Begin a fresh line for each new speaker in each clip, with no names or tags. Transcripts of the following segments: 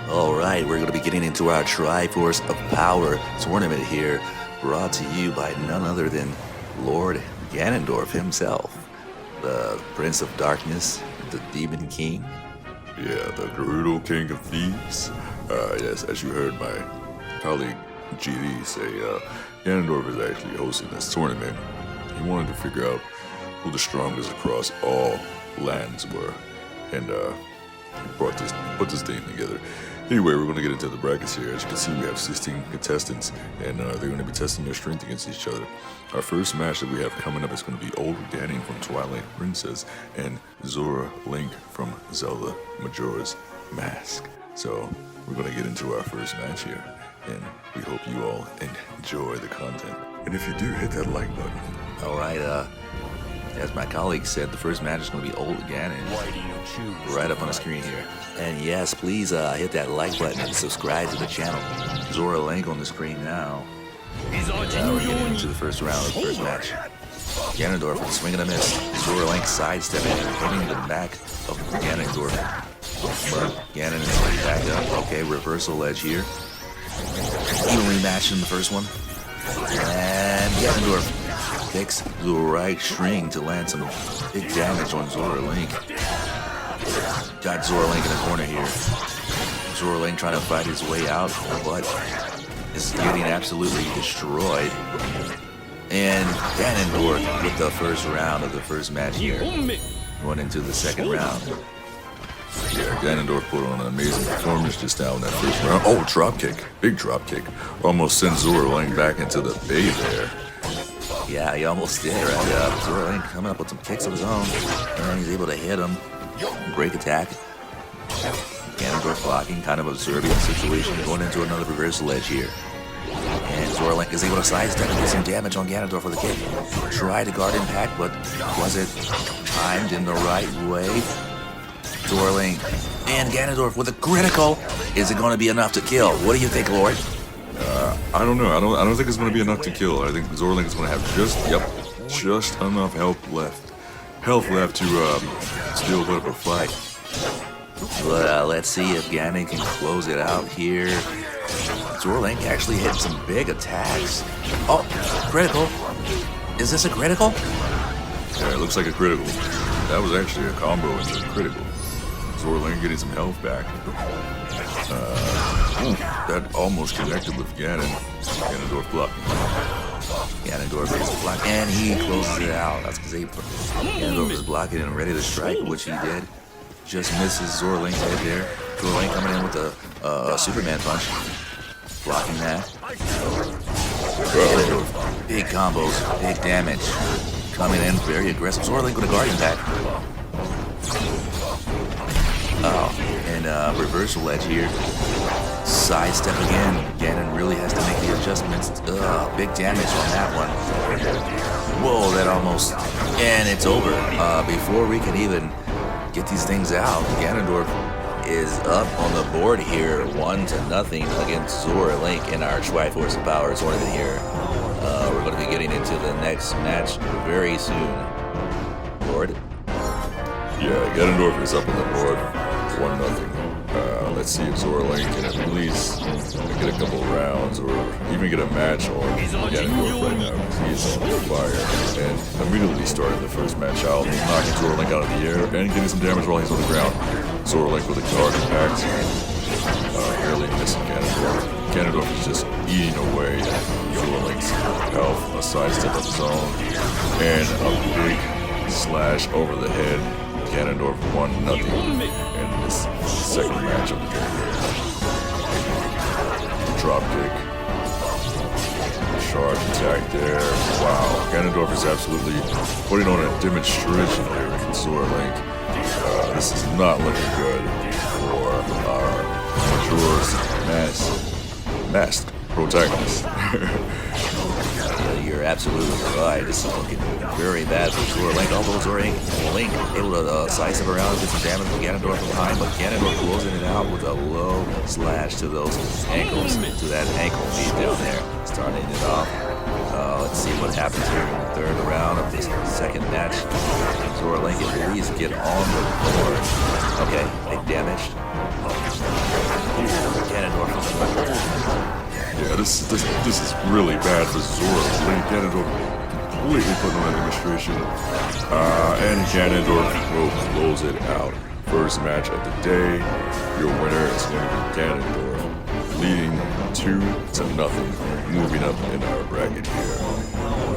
Alright, we're going to be getting into our Triforce of Power tournament here, brought to you by none other than Lord Ganondorf himself, the Prince of Darkness, the Demon King.
Yeah, the Gerudo King of Thieves. Yes, as you heard my colleague GD say, Ganondorf is actually hosting this tournament. He wanted to figure out who the strongest across all lands were, and he put this thing together. Anyway, we're going to get into the brackets here. As you can see, we have 16 contestants, and they're going to be testing their strength against each other. Our first match that we have coming up is going to be Old Ganon from Twilight Princess and Zora Link from Zelda Majora's Mask. So we're going to get into our first match here, and we hope you all enjoy the content. And if you do, hit that like button.
Alright, as my colleague said, the first match is going to be Old Ganon.
Why do you choose
right up on the screen here. And yes, please hit that like button and subscribe to the channel. Zora Link on the screen now. We're getting into the first round of the first match. Ganondorf with a swing and a miss. Zora Link sidestepping and hitting the back of Ganondorf. But Ganon is back up. Okay, reversal edge here. Evenly matched in the first one. And Ganondorf picks the right string to land some big damage on Zora Link. Got Zora Link in the corner here. Zora Link trying to fight his way out, but is getting absolutely destroyed. And Ganondorf with the first round of the first match here. Going into the second round.
Yeah, Ganondorf put on an amazing performance just now in that first round. Oh, drop kick. Big drop kick. Almost sent Zora Link back into the bay there.
Yeah, he almost did, right? Zora Link coming up with some kicks of his own. And he's able to hit him. Break attack. Ganondorf blocking, kind of observing the situation. Going into another reversal edge here. And Zora Link is able to sidestep and get some damage on Ganondorf with a kick. Tried to guard impact, but was it timed in the right way? Zora Link and Ganondorf with a critical. Is it going to be enough to kill? What do you think, Lord?
I don't know. I don't think it's going to be enough to kill. I think Zora Link is going to have just enough health left to still put up a fight.
But let's see if Ganon can close it out here. Zora Link actually hit some big attacks. Oh, critical. Is this a critical?
Yeah, it looks like a critical. That was actually a combo into a critical. Zora Link getting some health back. That almost connected with Ganon. Ganondorf blocking.
Ganondorf is blocking, and he closes it out. That's because Ganondorf is blocking and ready to strike, which he did. Just misses Zora Link's head there. Zora Link coming in with a Superman punch. Blocking that. Big combos, big damage. Coming in very aggressive. Zora Link with a guardian pack. Oh, and reversal edge here. Sidestep again. Ganon really has to make the adjustments. Big damage on that one. Whoa, that almost... And it's over. Before we can even get these things out, Ganondorf is up on the board here, 1-0 against Zora Link in our Triforce of Power tournament here. We're going to be getting into the next match very soon. Lord?
Yeah, Ganondorf is up on the board, 1-0. Let's see if Zora Link can at least get a couple rounds or even get a match on Ganondorf right now, because he is on fire. And immediately starting the first match out, knocking Zora Link out of the air and getting some damage while he's on the ground. Zora Link with a guard impact, barely missing Ganondorf. Ganondorf is just eating away at Zora Link's health, a sidestep of his own, and a big slash over the head. Ganondorf 1-0 in this second match of the game. Drop kick. Charge attack there. Wow. Ganondorf is absolutely putting on a demonstration here against Zora Link. This is not looking good for our Majora's Mask protagonist.
You're absolutely right. This is looking very bad for Zora Link. Although Zora Link able to sidestep around and get some damage with Ganondorf behind, but Ganondorf closing it out with a low slash to those ankles, to that ankle deep down there, starting it off. Let's see what happens here in the third round of this second match. Zora Link at least get on the board. Okay, big damage.
Yeah, this is really bad for Zora. Late Ganondorf completely put on administration. And Ganondorf will close it out. First match of the day. Your winner is going to be Ganondorf, leading 2-0, moving up in our bracket here.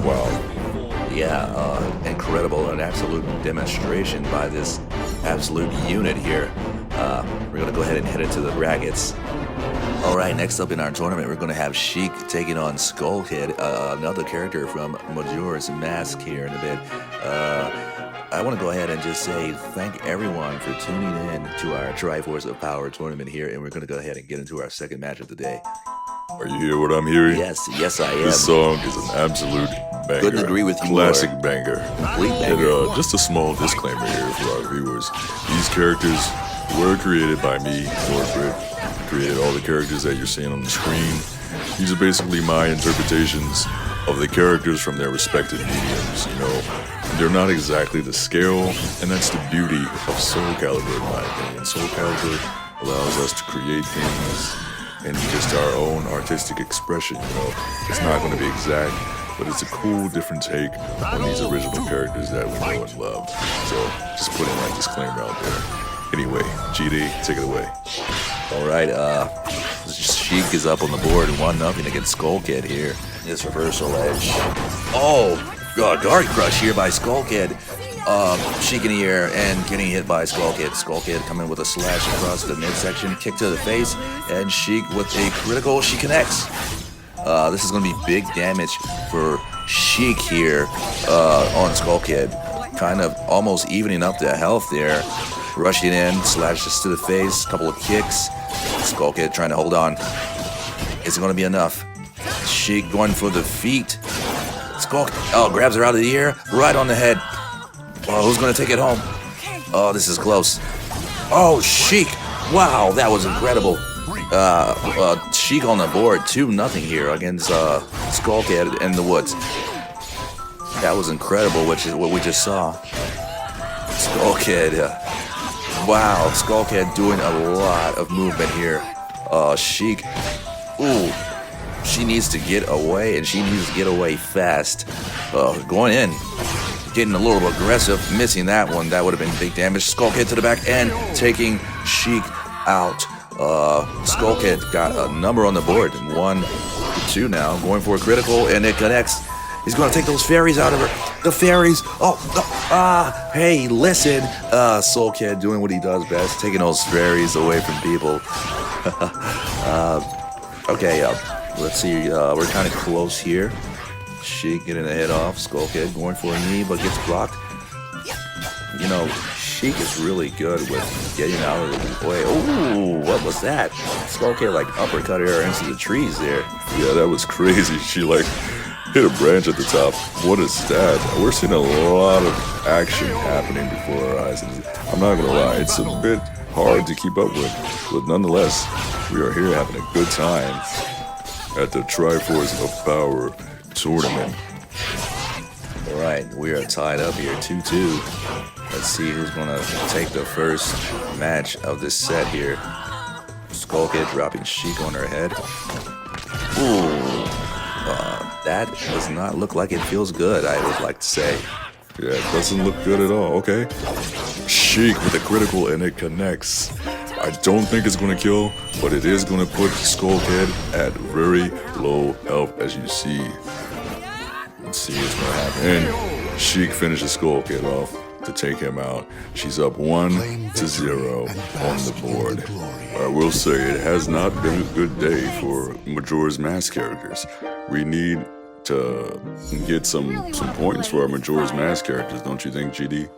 Wow.
Yeah, incredible, an absolute demonstration by this absolute unit here. We're going to go ahead and head into the brackets. Alright, next up in our tournament, we're going to have Sheik taking on Skullkid, another character from Majora's Mask here in a bit. I want to go ahead and just say thank everyone for tuning in to our Triforce of Power tournament here, and we're going to go ahead and get into our second match of the day.
Are you hearing what I'm hearing?
Yes I am.
This song is an absolute banger.
Couldn't agree with you
Classic
more.
banger.
Complete banger.
And just a small disclaimer here for our viewers. These characters were created by me, Lordbritt. Created all the characters that you're seeing on the screen. These are basically my interpretations of the characters from their respective mediums, you know. They're not exactly the scale, and that's the beauty of Soul Calibur, in my opinion. Soul Calibur allows us to create things in just our own artistic expression, you know. It's not going to be exact, but it's a cool, different take on these original characters that we know and love. So, just putting that disclaimer out there. Anyway, GD, take it away.
Alright, Sheik is up on the board 1-0 against Skullkid here. This reversal edge. Oh, Guard Crush here by Skullkid. Sheik in the air and getting hit by Skullkid. Skullkid coming with a slash across the midsection, kick to the face, and Sheik with a critical. She connects. This is going to be big damage for Sheik here on Skullkid. Kind of almost evening up the health there. Rushing in, slashes to the face, couple of kicks. Skullkid trying to hold on. Is it going to be enough? Sheik going for the feet. Skullkid, grabs her out of the air, right on the head. Oh, who's going to take it home? Oh, this is close. Oh, Sheik. Wow, that was incredible. Sheik on the board, 2-0 here against Skullkid in the woods. That was incredible, which is what we just saw. Skullkid. Wow, Skullkid doing a lot of movement here. Sheik. Ooh. She needs to get away, and she needs to get away fast. Going in. Getting a little aggressive. Missing that one. That would have been big damage. Skullkid to the back and taking Sheik out. Skullkid got a number on the board. 1-2 now. Going for a critical, and it connects. He's going to take those fairies out of her. The fairies. Hey, listen. Skullkid doing what he does best. Taking those fairies away from people. Okay, let's see. We're kind of close here. Sheik getting a head off. Skullkid going for a knee, but gets blocked. You know, Sheik is really good with getting out of the way. Ooh, what was that? Skullkid like uppercutted her into the trees there.
Yeah, that was crazy. She like hit a branch at the top. What is that? We're seeing a lot of action happening before our eyes. And I'm not gonna lie, it's a bit hard to keep up with, but nonetheless, we are here having a good time at the Triforce of Power tournament.
Alright, we are tied up here, 2-2. Let's see who's gonna take the first match of this set here. Skullkid dropping Sheik on her head. Ooh. That does not look like it feels good, I would like to say.
Yeah, it doesn't look good at all, okay? Sheik with a critical, and it connects. I don't think it's going to kill, but it is going to put Skullkid at very low health, as you see. Let's see what's going to happen. And Sheik finishes Skullkid off to take him out. She's up 1-0 on the board. I will say it has not been a good day for Majora's Mask characters. We need to get some points for our Majora's Mask characters, don't you think, GD?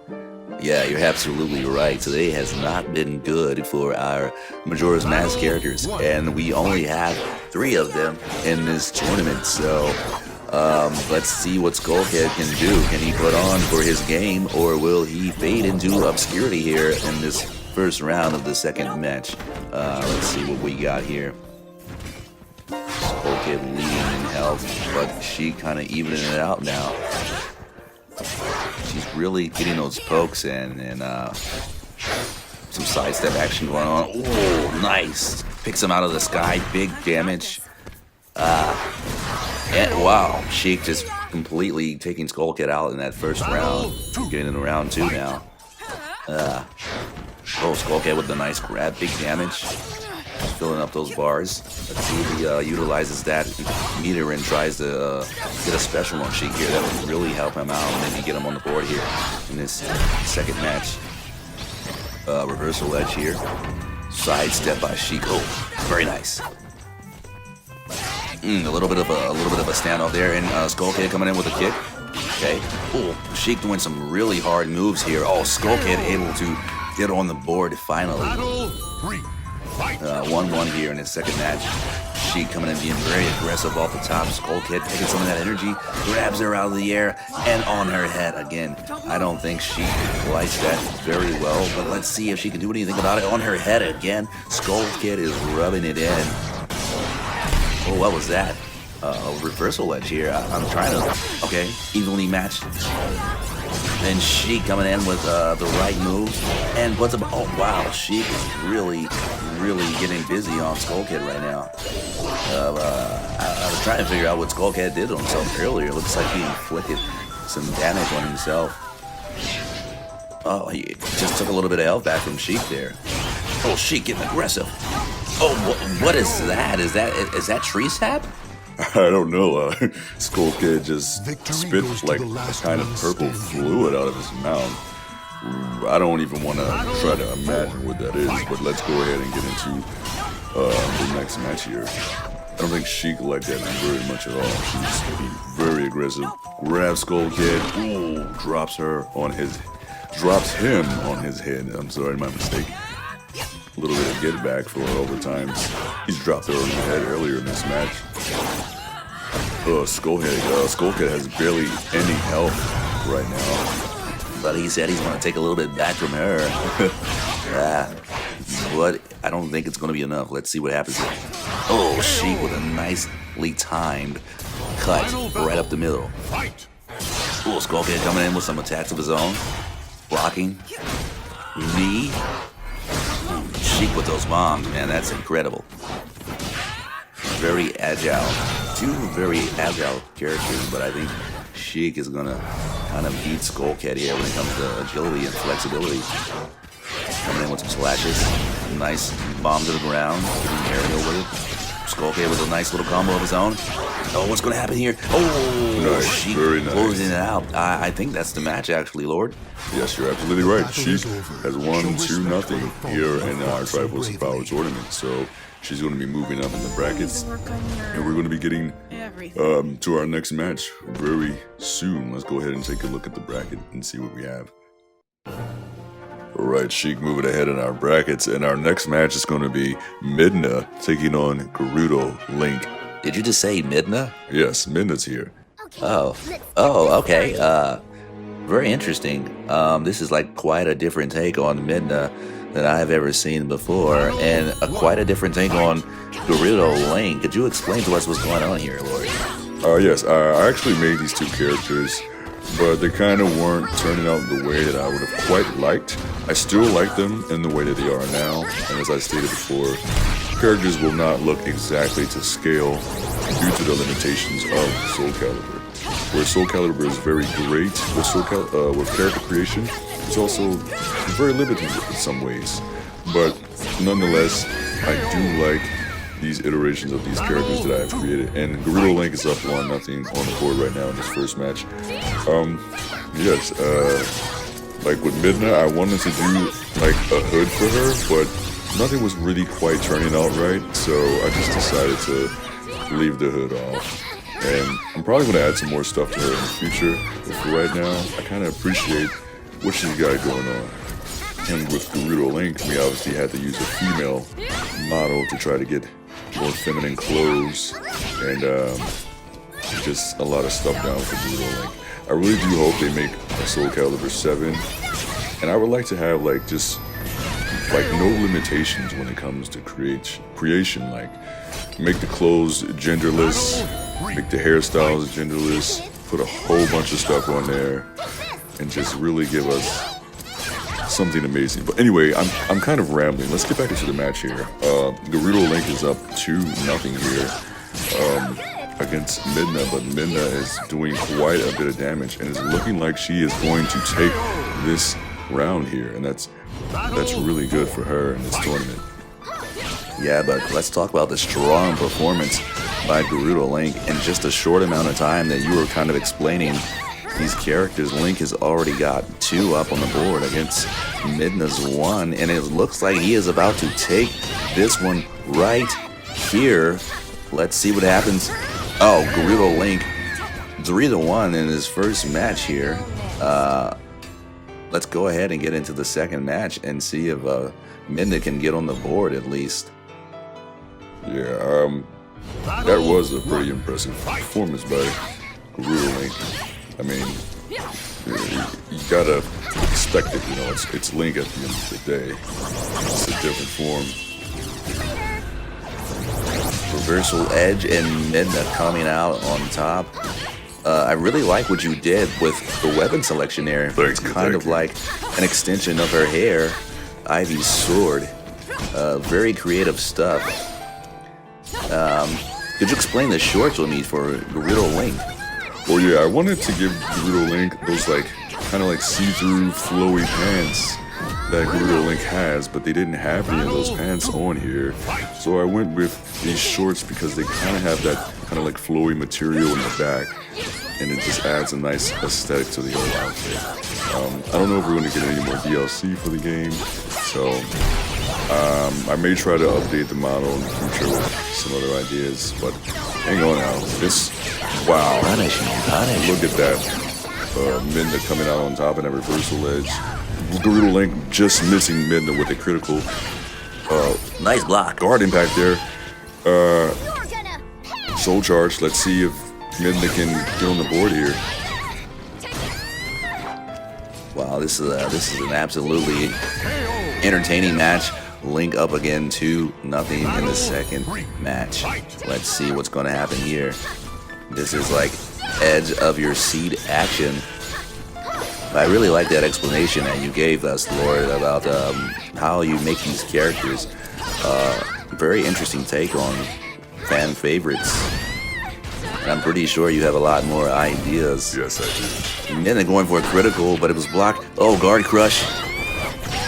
Yeah, you're absolutely right. Today has not been good for our Majora's Mask characters, and we only have 3 of them in this tournament, so let's see what Skullkid can do. Can he put on for his game, or will he fade into obscurity here in this first round of the second match? Let's see what we got here. Skullkid leading in health, but she kind of evening it out now. She's really getting those pokes in, and some sidestep action going on. Oh, nice. picks him out of the sky, big damage. And wow, Sheik just completely taking Skull Kid out in that first round. Getting into round 2 now. Skull Kid with the nice grab, big damage. Filling up those bars. Let's see if he utilizes that meter and tries to get a special on Sheik here. That would really help him out and maybe get him on the board here in this second match. Reversal edge here. Sidestep by Sheik. Oh, very nice. A little bit of a standoff there, and Skull Kid coming in with a kick. Okay. Oh, Sheik doing some really hard moves here. Oh, Skull Kid able to get on the board finally. 1-1 here in his second match. Sheik coming in being very aggressive off the top. Skull Kid taking some of that energy, grabs her out of the air, and on her head again. I don't think Sheik likes that very well, but let's see if she can do anything about it. On her head again. Skull Kid is rubbing it in. Oh, what was that? Reversal edge here. I'm trying to... Okay, evenly matched. And Sheik coming in with the right move. And what's about... Oh, wow. Sheik is really getting busy on Skull Kid right now. I was trying to figure out what Skull Kid did to himself earlier. It looks like he inflicted some damage on himself. Oh, he just took a little bit of health back from Sheik there. Oh, Sheik getting aggressive. Oh, what is that? Is that tree sap?
I don't know. Skull Kid just spit like a kind of purple fluid out of his mouth. I don't even want to try to imagine what that is, but let's go ahead and get into the next match here. I don't think Sheik liked that very much at all. She's being very aggressive. Grabs Skull Kid. Ooh, drops him on his head. I'm sorry, my mistake. A little bit of get back for overtime. He's dropped her on the head earlier in this match. Skull Kid has barely any health right now.
But he said he's going to take a little bit back from her. But I don't think it's going to be enough. Let's see what happens here. Oh, Sheik with a nicely timed cut right up the middle. Oh, Skull Kid coming in with some attacks of his own. Blocking. Knee. Sheik with those bombs, man, that's incredible. Very agile. Two very agile characters, but I think Sheik is gonna kind of beat Skull Kid here when it comes to agility and flexibility. Coming in with some slashes. Nice bomb to the ground. Getting aerial with it. Skull Kid with a nice little combo of his own. Oh, what's gonna happen here? Oh,
nice,
Sheik
very nice.
closing it out. I think that's the match, actually, Lord.
Yes, you're absolutely right. Sheik has won 2-0 here in our Triforce Power tournament, so she's going to be moving up in the brackets, and we're going to be getting to our next match very soon. Let's go ahead and take a look at the bracket and see what we have. Alright, Sheik moving ahead in our brackets, and our next match is going to be Midna taking on Gerudo Link.
Did you just say Midna?
Yes, Midna's here.
Oh, okay. Very interesting. This is like quite a different take on Midna than I've ever seen before, and quite a different take on Gerudo Link. Could you explain to us what's going on here, Lord?
Yes, I actually made these two characters, but they kind of weren't turning out the way that I would have quite liked. I still like them in the way that they are now, and as I stated before, characters will not look exactly to scale due to the limitations of Soul Calibur. Where Soul Calibur is very great with character creation, it's also very limited in some ways. But nonetheless, I do like these iterations of these characters that I have created. And Gerudo Link is up 1-0 on the board right now in this first match. Yes, like with Midna, I wanted to do like a hood for her, but nothing was really quite turning out right, so I just decided to leave the hood off. And I'm probably going to add some more stuff to her in the future, but for right now, I kind of appreciate what she's got going on. And with Gerudo Link, we obviously had to use a female model to try to get more feminine clothes, and just a lot of stuff down for Gerudo Link. I really do hope they make a Soul Calibur 7, and I would like to have like just like no limitations when it comes to creation, like make the clothes genderless, make the hairstyles genderless, put a whole bunch of stuff on there, and just really give us something amazing. But anyway, I'm kind of rambling. Let's get back into the match here. Gerudo Link is up 2-0 here against Midna, but Midna is doing quite a bit of damage and is looking like she is going to take this round here, and that's really good for her in this tournament.
Yeah, but let's talk about the strong performance by Gerudo Link in just a short amount of time that you were kind of explaining these characters. Link has already got 2 up on the board against Midna's 1, and it looks like he is about to take this one right here. Let's see what happens. Oh, Gerudo Link 3-1 in his first match here. Let's go ahead and get into the second match and see if Midna can get on the board at least.
Yeah, that was a pretty impressive performance by Gerudo Link. I mean, you gotta expect it, you know, it's Link at the end of the day. It's a different form.
Reversal edge and Midna coming out on top. I really like what you did with the weapon selection there. It's kind of like an extension of her hair. Ivy's sword. Very creative stuff. Could you explain the shorts with me for Gerudo Link?
Oh yeah, I wanted to give Gerudo Link those like kind of like see-through flowy pants that Gerudo Link has, but they didn't have any of those pants on here. So I went with these shorts because they kind of have that kind of like flowy material in the back, and it just adds a nice aesthetic to the whole outfit. I don't know if we're going to get any more DLC for the game, so I may try to update the model in the future with some other ideas, but hang on now. This, wow, look at that. Midna coming out on top of that reversal edge. Gerudo Link just missing Midna with a critical
nice block.
Guard impact there. Soul charge. Let's see if Midna can get on the board here.
Wow, this is an absolutely entertaining match. Link up again 2-0 in the second match. Let's see what's going to happen here. This is like edge of your seat action. I really like that explanation that you gave us, Lord, about how you make these characters. Very interesting take on fan favorites. And I'm pretty sure you have a lot more ideas.
Yes, I do.
And then they're going for a critical, but it was blocked. Oh, guard crush.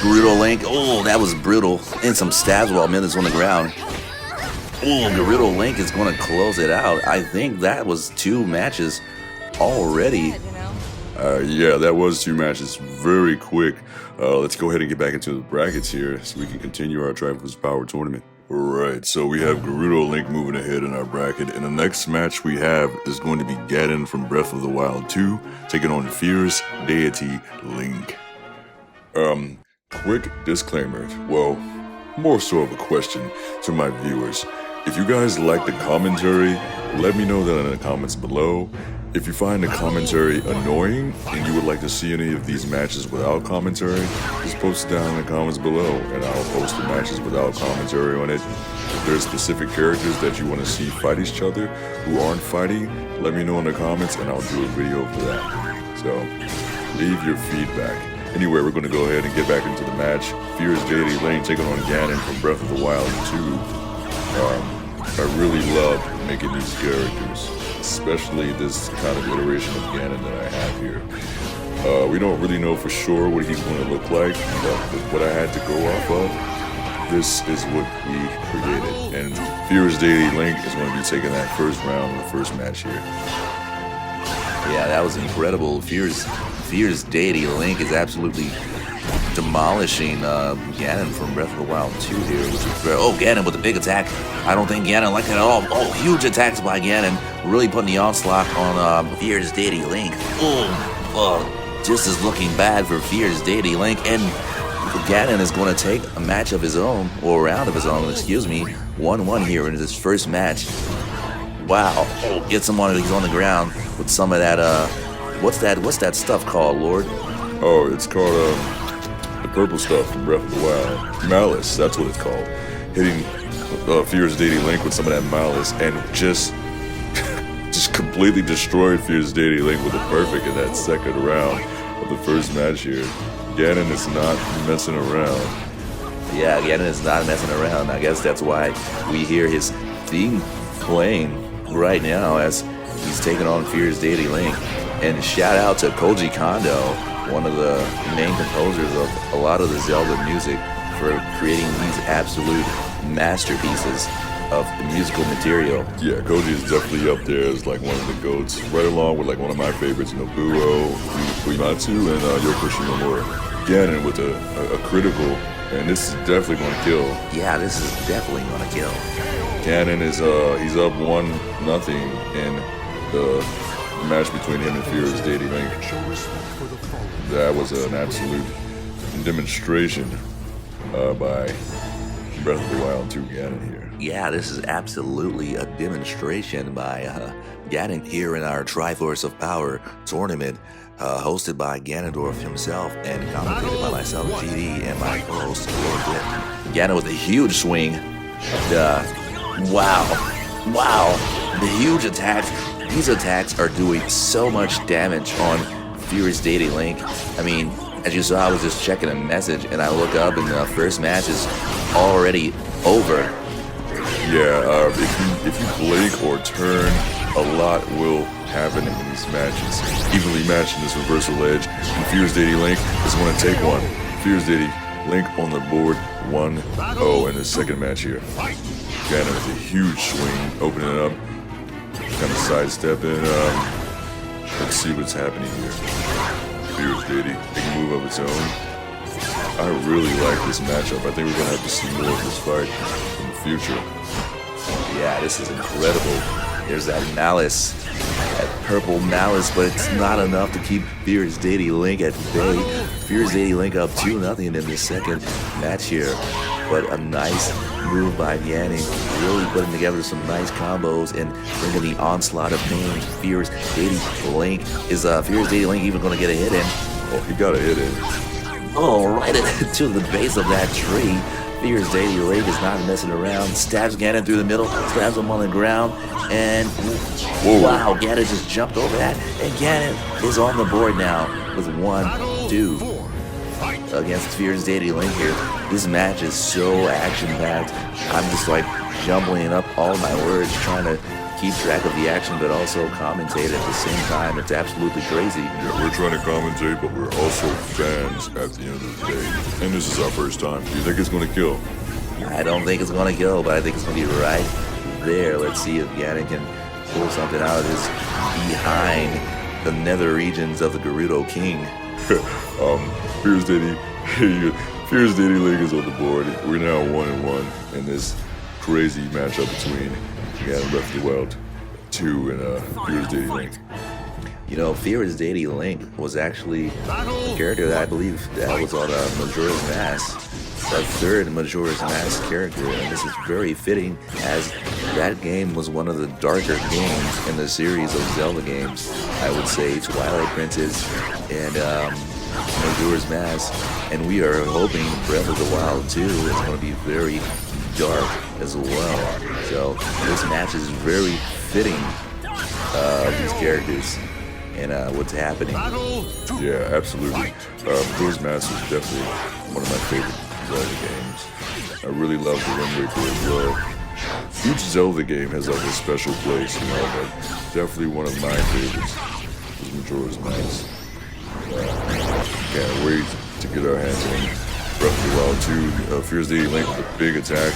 Gerudo Link. Oh, that was brutal. And some stabs while Midna's on the ground. Oh, Gerudo Link is going to close it out. I think that was 2 matches already.
Yeah, that was 2 matches very quick. Let's go ahead and get back into the brackets here so we can continue our Triforce Power tournament. Alright, so we have Gerudo Link moving ahead in our bracket, and the next match we have is going to be Ganon from Breath of the Wild 2 taking on Fierce Deity Link. Quick disclaimer, well, more so of a question to my viewers. If you guys like the commentary, let me know that in the comments below. If you find the commentary annoying and you would like to see any of these matches without commentary, just post it down in the comments below and I'll post the matches without commentary on it. If there's specific characters that you want to see fight each other who aren't fighting, let me know in the comments and I'll do a video for that. So, leave your feedback. Anyway, we're going to go ahead and get back into the match. Fierce Deity Link taking on Ganon from Breath of the Wild 2. I really love making these characters, especially this kind of iteration of Ganon that I have here. We don't really know for sure what he's going to look like, but with what I had to go off of, this is what we created. And Fierce Deity Link is going to be taking that first round of the first match here.
Yeah, that was incredible. Fierce Deity Link is absolutely demolishing Ganon from Breath of the Wild 2 here, which is very, oh, Ganon with a big attack. I don't think Ganon liked that at all. Oh, huge attacks by Ganon, really putting the onslaught on Fierce Deity Link. Oh, this is looking bad for Fierce Deity Link, and Ganon is going to take a match of his own, or a round of his own, excuse me, 1-1 here in his first match. Wow, oh, gets him on, he's on the ground with some of that, what's that stuff called, Lord?
Oh, it's called, the purple stuff from Breath of the Wild. Malice, that's what it's called. Hitting Fierce Deity Link with some of that malice and just completely destroyed Fierce Deity Link with a perfect in that second round of the first match here. Ganon is not messing around.
Yeah, Ganon is not messing around. I guess that's why we hear his theme playing right now as he's taking on Fierce Deity Link. And shout out to Koji Kondo, one of the main composers of a lot of the Zelda music, for creating these absolute masterpieces of musical material.
Yeah, Koji is definitely up there as like one of the GOATs, right along with like one of my favorites, Nobuo, Uematsu, and Yoko Shimomura. Ganon with a critical, and this is definitely going to kill.
Yeah, this is definitely going to kill.
Ganon is he's up 1-0 in the match between him and Fierce Deity Link. That was an absolute demonstration by Breath of the Wild 2 Ganon here.
Yeah, this is absolutely a demonstration by Ganon here in our Triforce of Power tournament, hosted by Ganondorf himself and commentated by myself, GD, and my co-host, Lordbritt. Ganon with a huge swing. Wow, the huge attacks. These attacks are doing so much damage on Fierce Deity Link. I mean, as you saw, I was just checking a message, and I look up, and the first match is already over.
Yeah, if you blink or turn, a lot will happen in these matches. Evenly matched in this reversal edge, and Fierce Deity Link is going to take one. Fierce Deity Link on the board, 1-0 in the second match here. Ganon with a huge swing, opening it up, kind of sidestepping. Let's see what's happening here. Fierce Deity, they can move of its own. I really like this matchup. I think we're going to have to see more of this fight in the future.
Yeah, this is incredible. There's that malice, that purple malice, but it's not enough to keep Fierce Deity Link at bay. Fierce Deity Link up 2-0 in this second match here. But a nice move by Ganon, really putting together some nice combos and bringing the onslaught of pain. Fierce Deity Link, is Fierce Deity Link even going to get a hit in?
Oh, he got a hit in.
Oh, right to the base of that tree. Fierce Deity Link is not messing around. Stabs Ganon through the middle, stabs him on the ground, and whoa. Wow, Ganon just jumped over that. And Ganon is on the board now with 1-2 against Fierce Deity Link here. This match is so action-packed. I'm just like jumbling up all my words, trying to keep track of the action, but also commentate at the same time. It's absolutely crazy.
Yeah, we're trying to commentate, but we're also fans at the end of the day. And this is our first time. Do you think it's going to kill?
I don't think it's going to kill, but I think it's going to be right there. Let's see if Ganon can pull something out of his behind the nether regions of the Gerudo King.
Fierce Deity Link is on the board. We're now 1-1 in this crazy matchup between Ganon Breath of the Wild 2 and Fierce Deity Link.
You know, Fierce Deity Link was actually a character that I believe that was on Majora's Mask, the third Majora's Mask character, and this is very fitting as that game was one of the darker games in the series of Zelda games. I would say Twilight Princess and Majora's Mask, and we are hoping Breath of the Wild 2 is going to be very dark as well. So this match is very fitting these characters and what's happening.
Yeah, absolutely. Majora's Mask is definitely one of my favorite Zelda games. I really love the Windwaker as well. Each Zelda game has like a special place, but definitely one of my favorites is Majora's Mask. Can't wait to get our hands on Breath of the Wild 2. Fierce Deity Link with a big attack,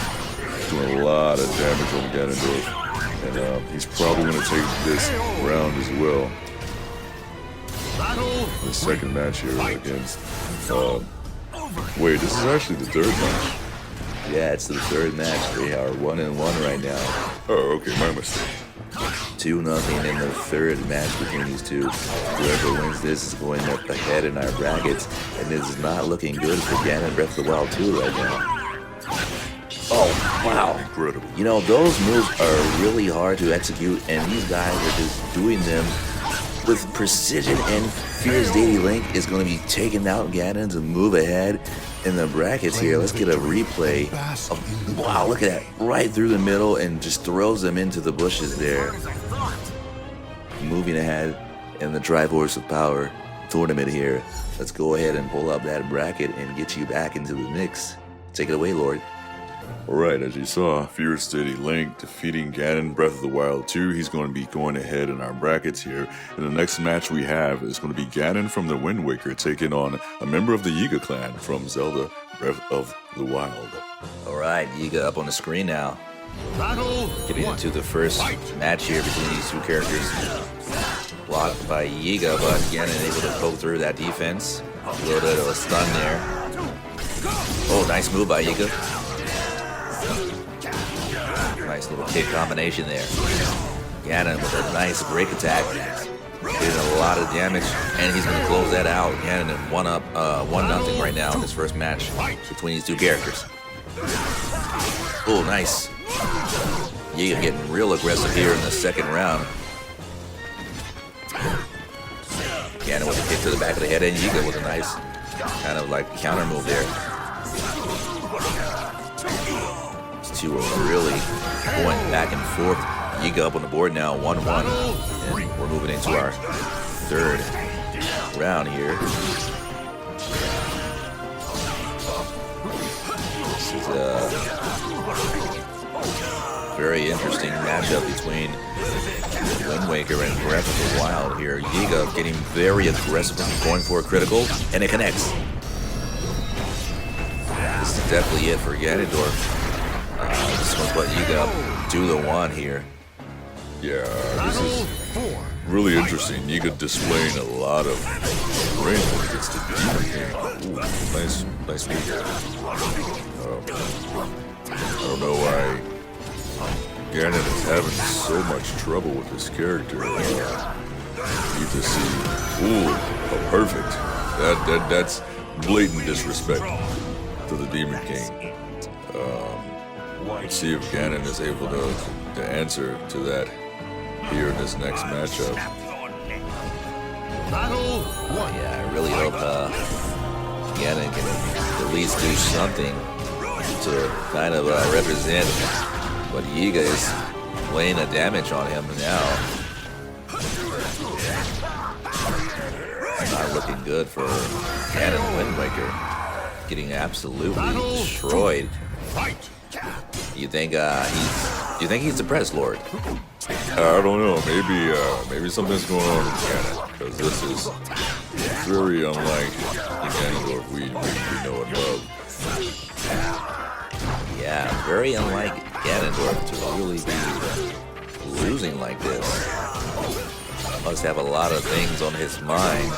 doing a lot of damage on Ganondorf, and he's probably going to take this round as well. The second match here against. Wait, this is actually the third match.
Yeah, it's the third match. They are 1-1 right now.
Oh, okay, my mistake.
2-0 in the third match between these two. Whoever wins this is going up ahead in our brackets, and it is not looking good for Ganon Breath of the Wild 2 right now. Oh, wow.
Incredible.
You know, those moves are really hard to execute, and these guys are just doing them with precision, and Fierce Deity Link is going to be taking out Ganon to move ahead in the brackets here. Let's get a replay of, wow, look at that, right through the middle and just throws them into the bushes there. Moving ahead in the Triforce of Power tournament here. Let's go ahead and pull up that bracket and get you back into the mix. Take it away, Lord.
Alright, as you saw, Fierce Steady Link defeating Ganon, Breath of the Wild 2. He's going to be going ahead in our brackets here. And the next match we have is going to be Ganon from the Windwaker taking on a member of the Yiga clan from Zelda, Breath of the Wild.
Alright, Yiga up on the screen now. Getting into the first match here between these two characters. Blocked by Yiga, but Ganon able to poke through that defense. A little bit of a stun there. Oh, nice move by Yiga. Nice little kick combination there. Ganon with a nice break attack. Doing a lot of damage, and he's going to close that out. Ganon in 1-0 right now in this first match between these two characters. Oh, nice. Yiga getting real aggressive here in the second round. Ganon with a kick to the back of the head, and Yiga with a nice kind of like counter move there. These two are really going back and forth. Yiga up on the board now, 1-1. And we're moving into our third round here. This is a very interesting matchup between Windwaker and Breath of the Wild here. Yiga getting very aggressive, going for a critical, and it connects. This is definitely it for Ganondorf. This one's what Yiga up 2-1 here.
Yeah, this is really interesting. Yiga displaying a lot of range when it gets to Demon King. Ooh, nice move there. I don't know why Ganon is having so much trouble with this character. Need to see. Ooh, perfect. That's blatant disrespect to the Demon King. Let's see if Ganon is able to answer to that here in this next matchup.
Yeah, I really hope Ganon can at least do something to kind of represent what Yiga is laying a damage on him now. It's not looking good for Ganon Windwaker. Getting absolutely destroyed. You think he's depressed, Lord?
I don't know. Maybe something's going on with Ganon, because this is very unlike the Ganondorf we know and love.
Yeah, very unlike Ganondorf to really be losing like this. Must have a lot of things on his mind.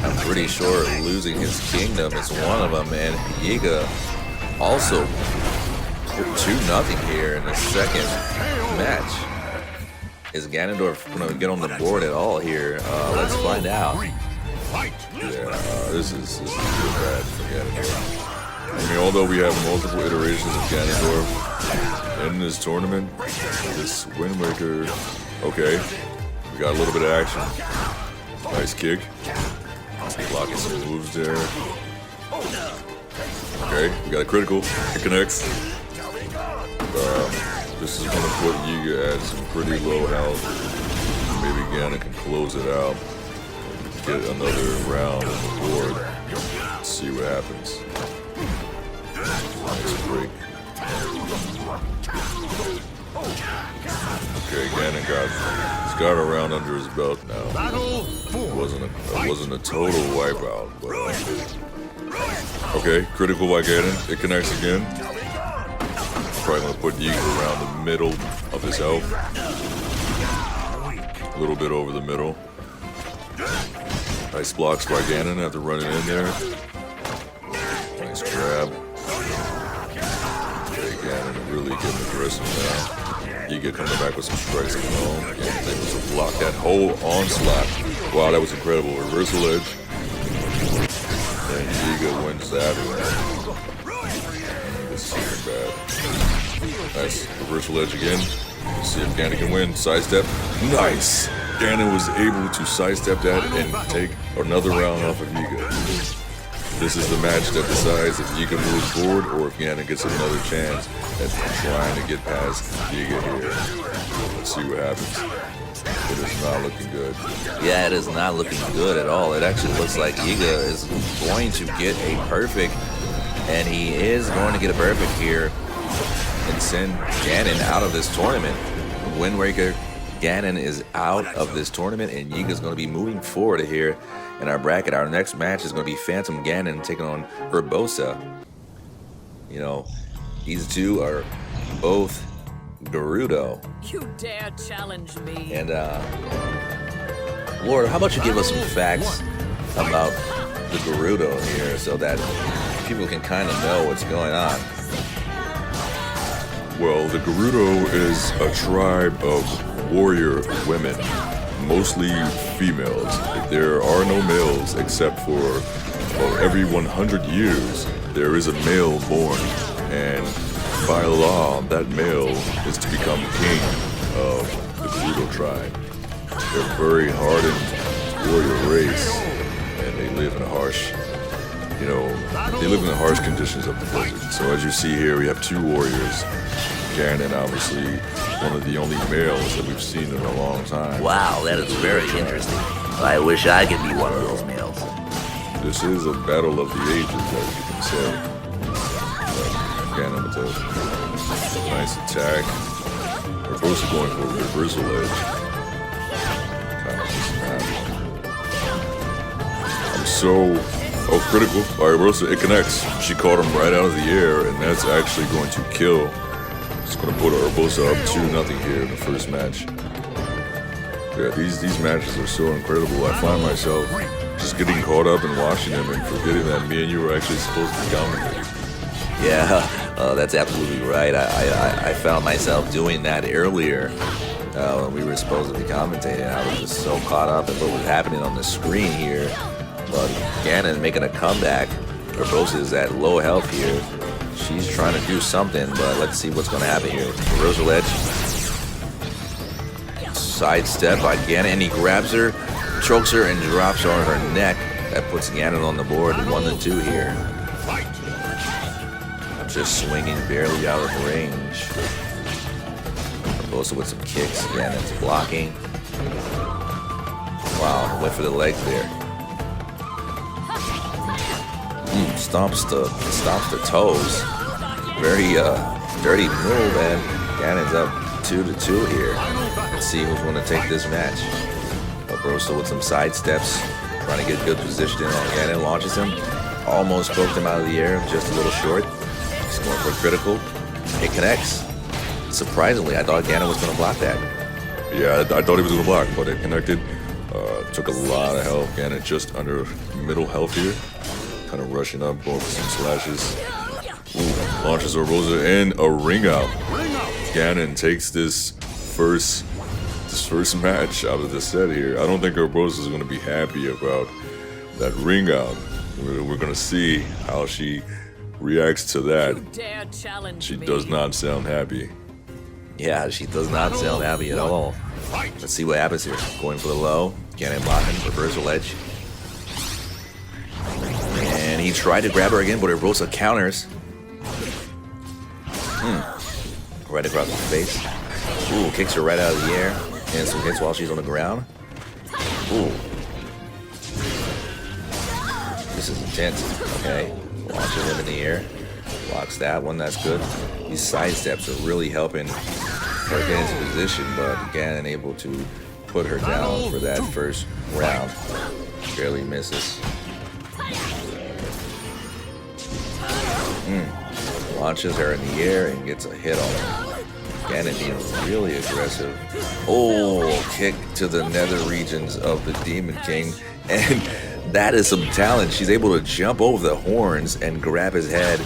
I'm pretty sure losing his kingdom is one of them, and Yiga also 2-0 here in the second match. Is Ganondorf going to get on the board at all here? Let's find out.
Yeah, this is real bad for Ganondorf. I mean, although we have multiple iterations of Ganondorf in this tournament, this Windwaker, okay, we got a little bit of action. Nice kick. Blocking some moves there. Okay, we got a critical. It connects. This is going to put Yiga at some pretty low health. Maybe Ganon can close it out. Get another round on the board. Let's see what happens. Nice break. Okay, Ganon got a round under his belt now. It wasn't a total wipeout, but okay, critical by Ganon. It connects again. Probably gonna put Yiga around the middle of his health. A little bit over the middle. Nice blocks by Ganon after running in there. Nice grab. Okay, Ganon really getting aggressive now. Yiga coming back with some strikes of his own. Ganon's able to block that whole onslaught. Wow, that was incredible. Reversal edge. And Yiga wins that round. This is super bad. Nice reversal edge again. Let's see if Ganon can win. Sidestep. Nice. Ganon was able to sidestep that and take another round off of Yiga. This is the match that decides if Yiga moves forward or if Ganon gets another chance at trying to get past Yiga here. Let's see what happens. It is not looking good.
Yeah, it is not looking good at all. It actually looks like Yiga is going to get a perfect, and he is going to get a perfect here and send Ganon out of this tournament. Windwaker Ganon is out of this tournament, and Yiga's going to be moving forward here in our bracket. Our next match is going to be Phantom Ganon taking on Urbosa. You know, these two are both Gerudo.
You dare challenge me?
And Lord, how about you give us some facts about the Gerudo here, so that people can kind of know what's going on.
Well, the Gerudo is a tribe of warrior women, mostly females. There are no males except for, well, every 100 years there is a male born, and by law that male is to become king of the Gerudo tribe. They're a very hardened warrior race, and they live in a harsh, they live in the harsh conditions of the desert. So as you see here, we have two warriors. Ganon, obviously, one of the only males that we've seen in a long time.
Wow, that is very interesting. I wish I could be one of those males.
This is a battle of the ages, as you can say. Ganon with a nice attack. They're both going for a reversal edge. Kind of just I'm so critical. Urbosa, it connects. She caught him right out of the air, and that's actually going to kill. It's going to put Urbosa up 2-0 here in the first match. Yeah, these matches are so incredible. I find myself just getting caught up and watching them and forgetting that me and you were actually supposed to be commentating.
Yeah, that's absolutely right. I found myself doing that earlier when we were supposed to be commentating. I was just so caught up in what was happening on the screen here. But Ganon making a comeback. Urbosa is at low health here. She's trying to do something, but let's see what's going to happen here. Reversal edge. Sidestep by Ganon, and he grabs her, chokes her, and drops her on her neck. That puts Ganon on the board, 1-2 here. Just swinging barely out of range. Urbosa with some kicks. Ganon's blocking. Wow, went for the leg there. Stomps the toes. Very dirty move, and Ganon's up 2-2 here. Let's see who's going to take this match. Urbosa with some side steps, trying to get good positioning on Ganon. Launches him, almost poked him out of the air, just a little short. He's going for a critical. It connects. Surprisingly, I thought Ganon was going to block that.
Yeah, I thought he was going to block, but it connected. Took a lot of health. Ganon just under middle health here. Kind of rushing up, going for some slashes. Ooh, launches Urbosa and a ring out. Ganon takes this first match out of the set here. I don't think Urbosa is going to be happy about that ring out. We're going to see how she reacts to that. She does not sound happy.
Yeah, she does not sound happy at all. Let's see what happens here. Going for the low. Ganon blocking, reversal edge. And he tried to grab her again, but Urbosa counters. Right across the face. Ooh, kicks her right out of the air. And some hits while she's on the ground. Ooh. This is intense. Okay. Launching him in the air. Blocks that one. That's good. These side steps are really helping her get into position, but Ganon able to put her down for that first round. Barely misses. Launches her in the air and gets a hit on her. Ganon being really aggressive. Oh, kick to the nether regions of the Demon King. And that is some talent. She's able to jump over the horns and grab his head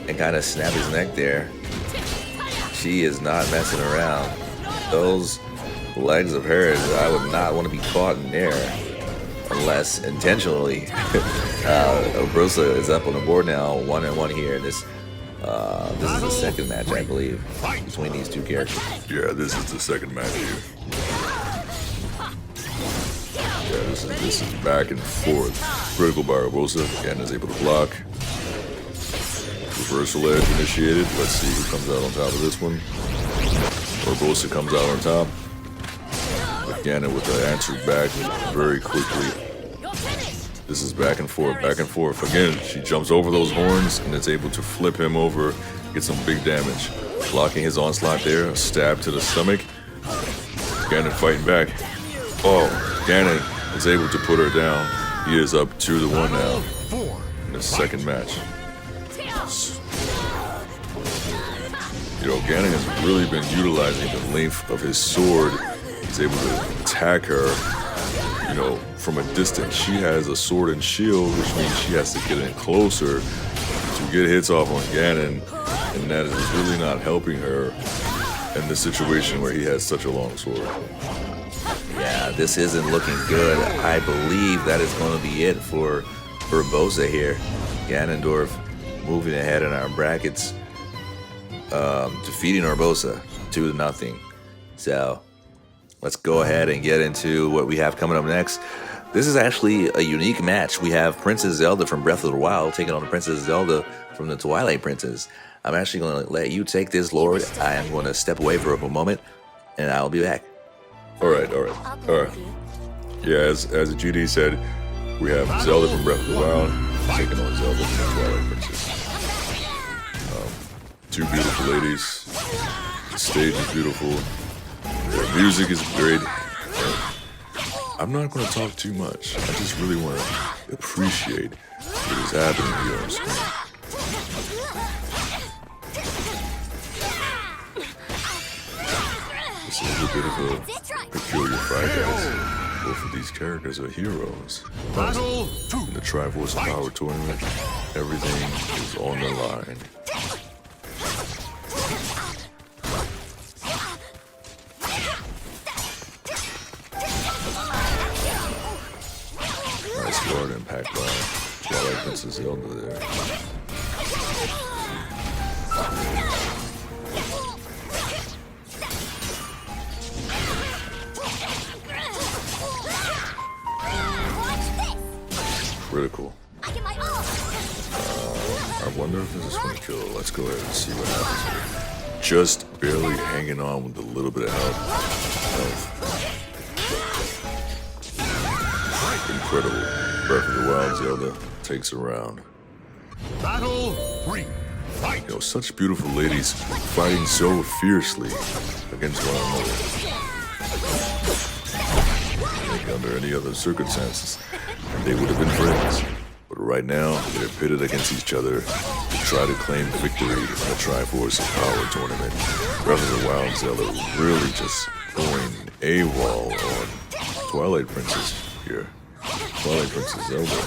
and kind of snap his neck there. She is not messing around. Those legs of hers, I would not want to be caught in there. Unless intentionally. Urbosa is up on the board now, 1-1 here. This is the second match, I believe, between these two characters.
Yeah, this is the second match here. Yeah, this is back and forth. Critical by Urbosa. Again, is able to block. Reversal edge initiated. Let's see who comes out on top of this one. Urbosa comes out on top. But Ganon with the answer back very quickly. This is back and forth, back and forth. Again, she jumps over those horns and is able to flip him over, get some big damage. Blocking his onslaught there, a stab to the stomach. Ganon fighting back. Oh, Ganon is able to put her down. He is up 2-1 now in the second match. You know, Ganon has really been utilizing the length of his sword. He's able to attack her, you know, from a distance. She has a sword and shield, which means she has to get in closer to get hits off on Ganon, and that is really not helping her in the situation where he has such a long sword.
Yeah, this isn't looking good. I believe that is going to be it for Urbosa here. Ganondorf moving ahead in our brackets, defeating Urbosa 2-0. So let's go ahead and get into what we have coming up next. This is actually a unique match. We have Princess Zelda from Breath of the Wild taking on Princess Zelda from the Twilight Princess. I'm actually going to let you take this, Lord. I am going to step away for a moment, and I'll be back.
All right. Yeah, as GD said, we have Zelda from Breath of the Wild taking on Zelda from the Twilight Princess. Two beautiful ladies. The stage is beautiful. The music is great. I'm not going to talk too much. I just really want to appreciate what is happening here on screen. This is a bit of a peculiar fight, guys. Both of these characters are heroes. In the Triforce Power Tournament, everything is on the line. Nice guard impact by Twilight Princess Zelda there. Critical. I wonder if this is going to kill. Let's go ahead and see what happens here. Just barely hanging on with a little bit of health. Incredible. Breath of the Wild Zelda takes a round.
Battle 3. Fight.
You know, such beautiful ladies fighting so fiercely against one another. I think under any other circumstances, they would have been friends. But right now, they're pitted against each other to try to claim victory in the Triforce Power Tournament. Breath of the Wild Zelda really just going AWOL on Twilight Princess here. Twilight Princess Zelda.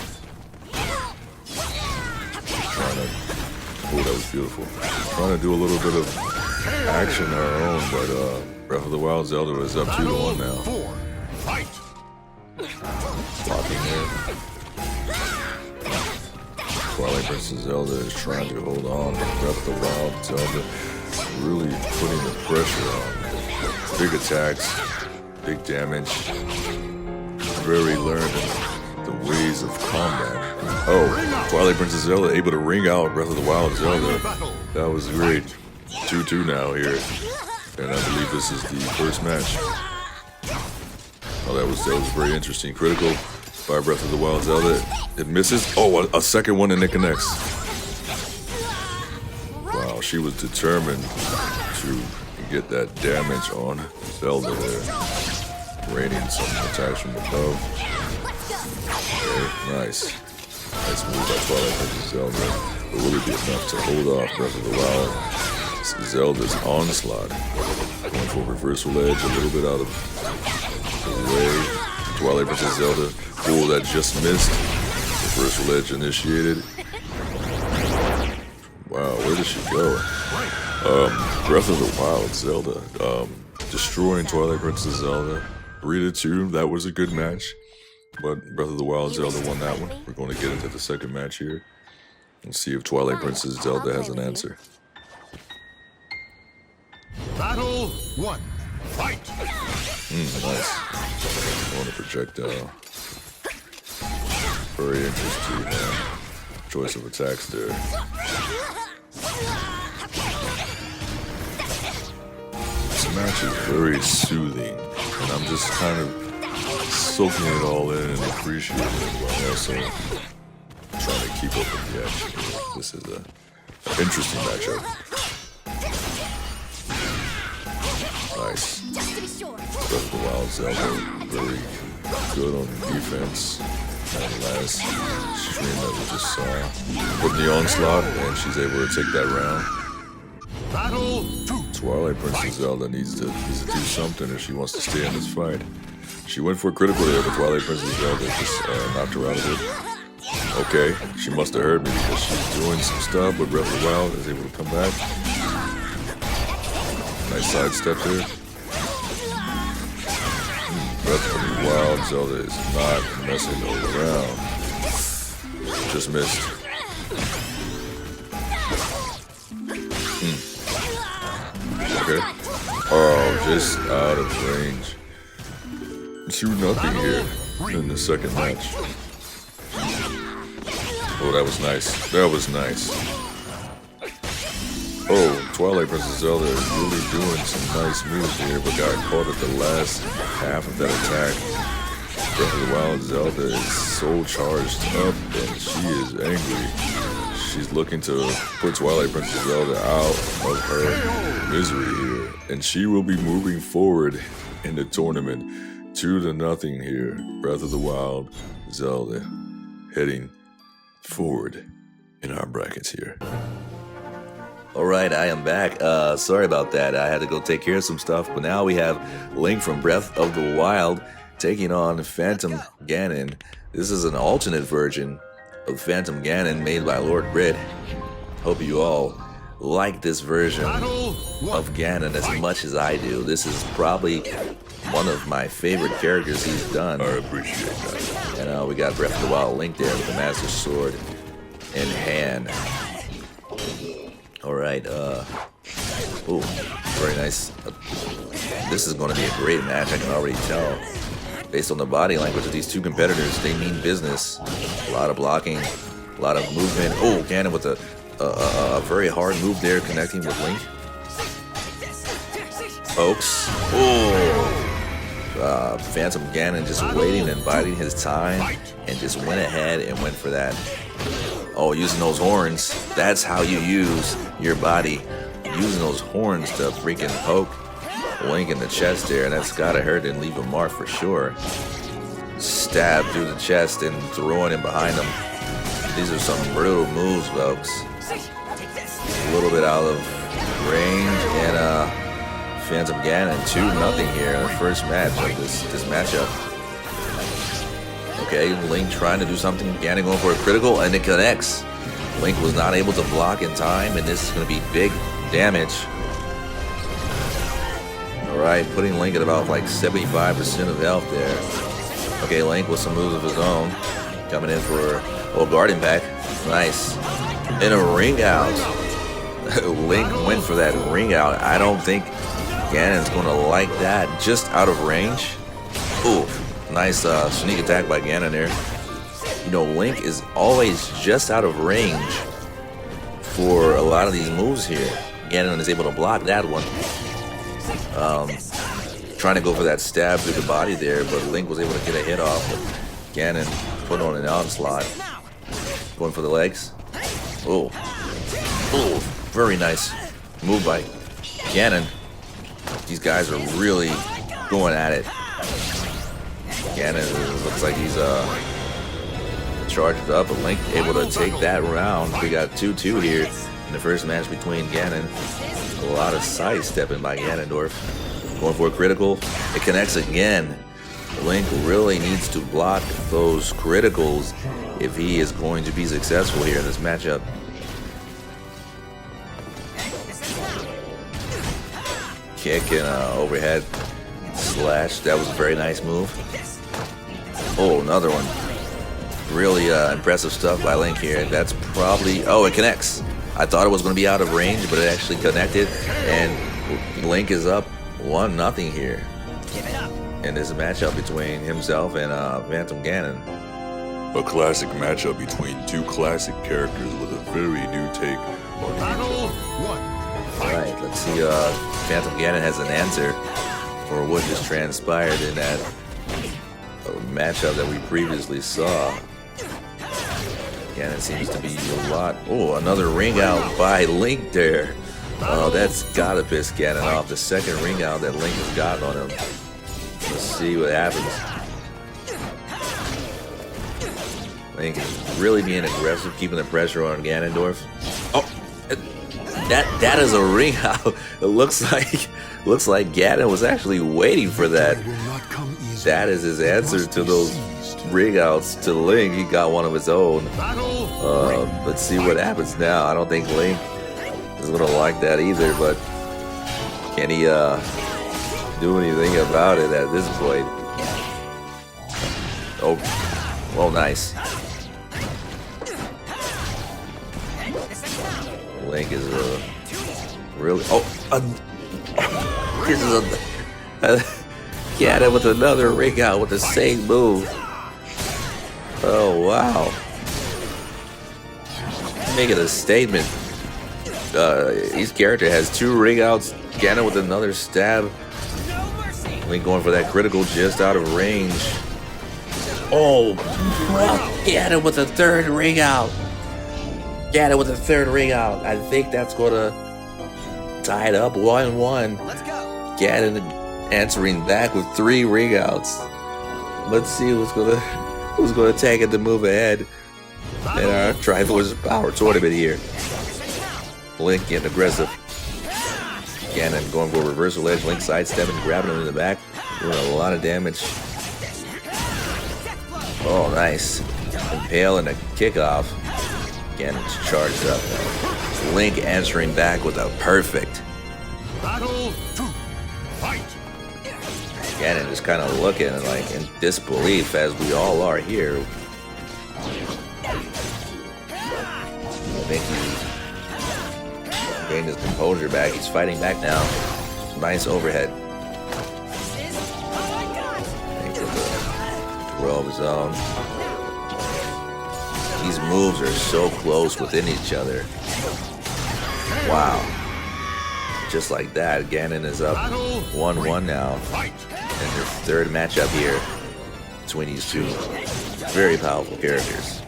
Trying to... Oh, that was beautiful. Trying to do a little bit of action on her own, but Breath of the Wild Zelda is up 2-1 now. Blocking there. Twilight Princess Zelda is trying to hold on. Breath of the Wild Zelda really putting the pressure on. Big attacks, big damage. Very learned in the ways of combat. Oh, Twilight Princess Zelda able to ring out Breath of the Wild Zelda. That was great. 2-2 now here. And I believe this is the first match. Oh, that was very interesting. Critical by Breath of the Wild Zelda. It misses. Oh, a second one and it connects. Wow, she was determined to get that damage on Zelda there. Raining some attacks from above. Okay, nice. Nice move by Twilight Princess Zelda. But will it be enough to hold off Breath of the Wild? Zelda's onslaught. Going for reversal edge, a little bit out of the way. Twilight Princess Zelda. Oh, that just missed. Reversal edge initiated. Wow, where did she go? Breath of the Wild Zelda. Destroying Twilight Princess Zelda. 3-2. That was a good match. But Breath of the Wild Zelda won that one. We're going to get into the second match here. And see if Twilight Princess Zelda has an answer.
Battle 1. Fight.
Nice. On the projectile. Very interesting choice of attacks there. This match is very soothing. and I'm just kind of soaking it all in and appreciating it while also trying to keep up with the action. This is an interesting matchup. Nice. Breath of the Wild Zelda, very good on defense. And last stream that we just saw, putting the onslaught, and she's able to take that round.
Battle 2.
Twilight Princess Zelda needs to do something if she wants to stay in this fight. She went for a critical there, but Twilight Princess Zelda just knocked her out of it. Okay, she must have heard me because she's doing some stuff, but Breath of the Wild is able to come back. Nice sidestep there. Breath of the Wild Zelda is not messing around. Just missed. Okay. Oh, just out of range. 2-0 here in the second match. Oh, that was nice. That was nice. Oh, Twilight Princess Zelda is really doing some nice moves here, but got caught at the last half of that attack. Breath of the Wild Zelda is so charged up, and she is angry. She's looking to put Twilight Princess Zelda out of her misery here, and she will be moving forward in the tournament 2-0 here. Breath of the Wild Zelda heading forward in our brackets here.
Alright, I am back. Sorry about that. I had to go take care of some stuff, but now we have Link from Breath of the Wild taking on Phantom Ganon. This is an alternate version of Phantom Ganon made by Lordbritt. Hope you all like this version of Ganon as much as I do. This is probably one of my favorite characters he's done.
I appreciate that.
And we got Breath of the Wild Link there with the Master Sword in hand. Alright, ooh, very nice. This is going to be a great match, I can already tell. Based on the body language of these two competitors, they mean business. A lot of blocking, a lot of movement. Oh, Ganon with a very hard move there, connecting with Link. Folks. Oh, Phantom Ganon just waiting and biding his time and just went ahead and went for that. Oh, using those horns. That's how you use your body. Using those horns to freaking poke Link in the chest there, and that's gotta hurt and leave a mark for sure. Stab through the chest and throwing him behind him. These are some brutal moves, folks. A little bit out of range, and Phantom Ganon 2-0 here in the first match of this matchup. Okay, Link trying to do something. Ganon going for a critical, and it connects. Link was not able to block in time, and this is going to be big damage. Alright, putting Link at about like 75% of health there. Okay, Link with some moves of his own. Coming in for a guard pack. Nice. And a ring out. Link went for that ring out. I don't think Ganon's going to like that. Just out of range. Ooh, nice sneak attack by Ganon there. You know, Link is always just out of range for a lot of these moves here. Ganon is able to block that one. Trying to go for that stab through the body there, but Link was able to get a hit off. But Ganon put on an onslaught. Going for the legs. Oh. Oh, very nice move by Ganon. These guys are really going at it. Ganon looks like he's charged up, but Link able to take that round. We got 2-2 here in the first match between Ganon. A lot of sidestepping by Ganondorf. Going for a critical. It connects again. Link really needs to block those criticals if he is going to be successful here in this matchup. Kick and overhead slash. That was a very nice move. Oh, another one. Really impressive stuff by Link here. That's probably... Oh, it connects. I thought it was going to be out of range, but it actually connected. And Link is up 1-0 here in this matchup between himself and Phantom Ganon.
A classic matchup between two classic characters with a very new take on
Battle 1.
Alright, let's see. Phantom Ganon has an answer for what just transpired in that matchup that we previously saw. Again, it seems to be a lot. Oh, another ring out by Link there. Oh, that's gotta piss Ganon off. The second ring out that Link has gotten on him. Let's see what happens. Link is really being aggressive, keeping the pressure on Ganondorf. Oh, that is a ring out. It looks like Ganon was actually waiting for that. That is his answer to those ring outs to Link. He got one of his own. Let's see what happens now. I don't think Link is gonna like that either, but can he do anything about it at this point? Oh, well, nice. Link is really. This is a Ganon with another ring out with the same move. Oh wow! Making a statement. Each character has 2 ring outs. Ganon with another stab. Link going for that critical just out of range. Oh, Ganon with a 3rd ring out. Ganon with a 3rd ring out. I think that's gonna tie it up 1-1.
Let's go.
Ganon answering back with 3 ring outs. Let's see who's gonna take it to move ahead in our Triforce Power tournament here. Link getting aggressive. Ganon going for a reversal edge. Link sidestepping, grabbing him in the back, doing a lot of damage. Oh, nice. Impale and a kickoff. Ganon's charged up. Link answering back with a perfect.
Battle 2. Fight.
Ganon just kind of looking like in disbelief, as we all are here. I think he's getting his composure back. He's fighting back now. Nice overhead. Throw of his own. These moves are so close within each other. Wow. Just like that, Ganon is up 1-1 now. And their 3rd matchup here between these 2 very powerful characters.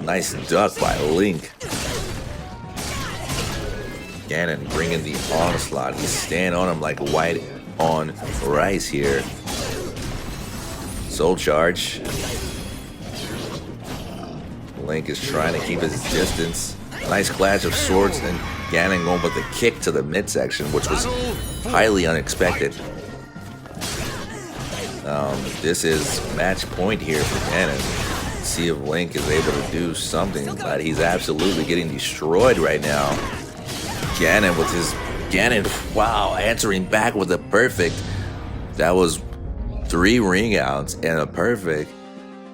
Nice duck by Link. Ganon bringing the onslaught. He's staying on him like white on rice here. Soul charge. Link is trying to keep his distance. Nice clash of swords, and Ganon going with the kick to the midsection, which was highly unexpected. This is match point here for Ganon. See if Link is able to do something, but he's absolutely getting destroyed right now. Ganon with his wow, answering back with a perfect. That was 3 ring outs and a perfect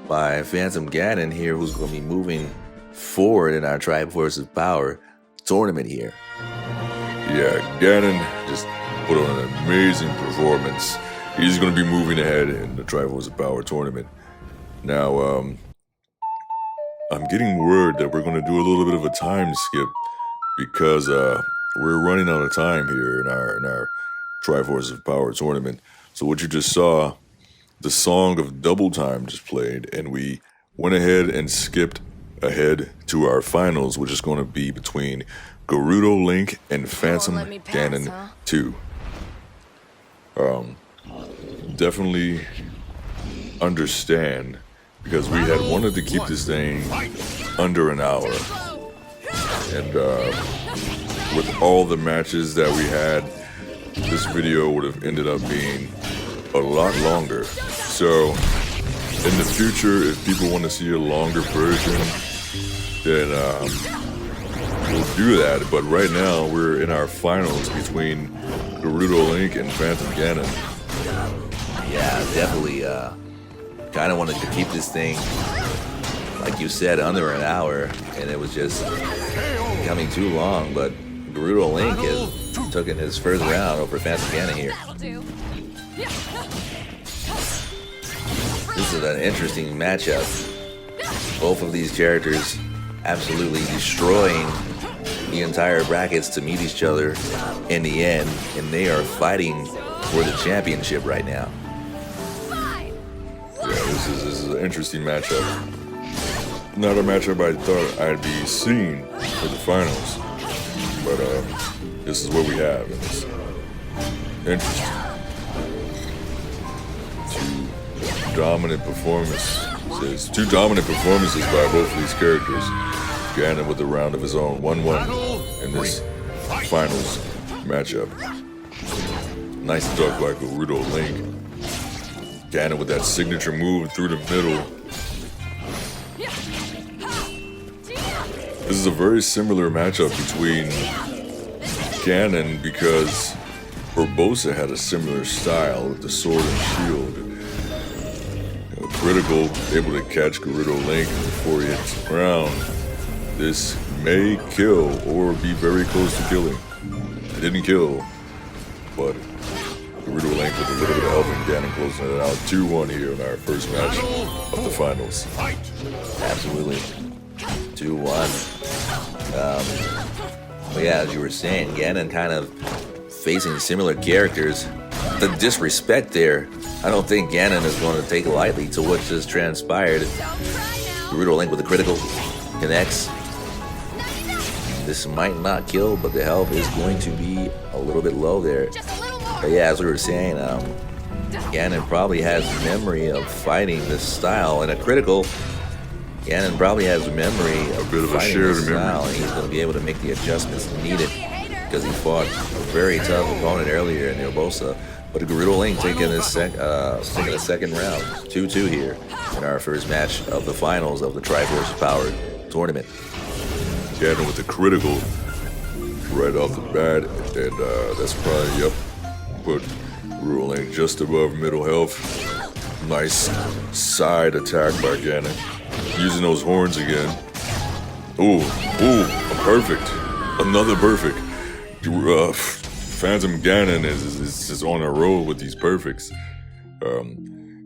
by Phantom Ganon here, who's going to be moving forward in our Triforce of Power tournament here.
Yeah, Ganon just put on an amazing performance. He's going to be moving ahead in the Triforce of Power tournament. Now, I'm getting word that we're going to do a little bit of a time skip because we're running out of time here in our Triforce of Power tournament. So what you just saw, the song of Double Time just played, and we went ahead and skipped ahead to our finals, which is going to be between Gerudo Link and Phantom Ganon 2. Definitely understand, because we had wanted to keep this thing under an hour, and with all the matches that we had, this video would have ended up being a lot longer. So in the future, if people want to see a longer version, then we'll do that. But right now, we're in our finals between Gerudo Link and Phantom Ganon.
Yeah, definitely kind of wanted to keep this thing, like you said, under an hour, and it was just becoming too long. But Gerudo Link has taken his first round over Phantom Ganon here. This is an interesting matchup. Both of these characters absolutely destroying the entire brackets to meet each other in the end, and they are fighting for the championship right now.
Yeah, this is an interesting matchup. Not a matchup I thought I'd be seeing for the finals, but this is what we have, and it's interesting. Two dominant performances by both of these characters. Ganon with a round of his own, 1-1 in this finals matchup. Nice duck by Gerudo Link. Ganon with that signature move through the middle. This is a very similar matchup between Ganon because Urbosa had a similar style with the sword and shield. Critical, able to catch Gerudo Link before he hits the ground. This may kill or be very close to killing. It didn't kill, but Gerudo Link with a little bit of help and Ganon closing it out. 2-1 here in our first match of the finals.
Absolutely. 2-1. But yeah, as you were saying, Ganon kind of facing similar characters. The disrespect there, I don't think Ganon is going to take lightly to what just transpired. Gerudo Link with a critical connects. This might not kill, but the health is going to be a little bit low there. But yeah, as we were saying, Ganon probably has memory of fighting this style, and a critical. Ganon probably has memory of
a bit of a
fighting
shared
this style, and he's going to be able to make the adjustments needed because he fought a very tough opponent earlier in Urbosa. But Gerudo Link taking a second round, 2-2 here in our first match of the finals of the Triforce Power Tournament.
Ganon with the critical right off the bat, and that's probably, put Gerudo Link just above middle health. Nice side attack by Ganon. Using those horns again. Ooh, perfect. Another perfect. Phantom Ganon is just on a roll with these perfects.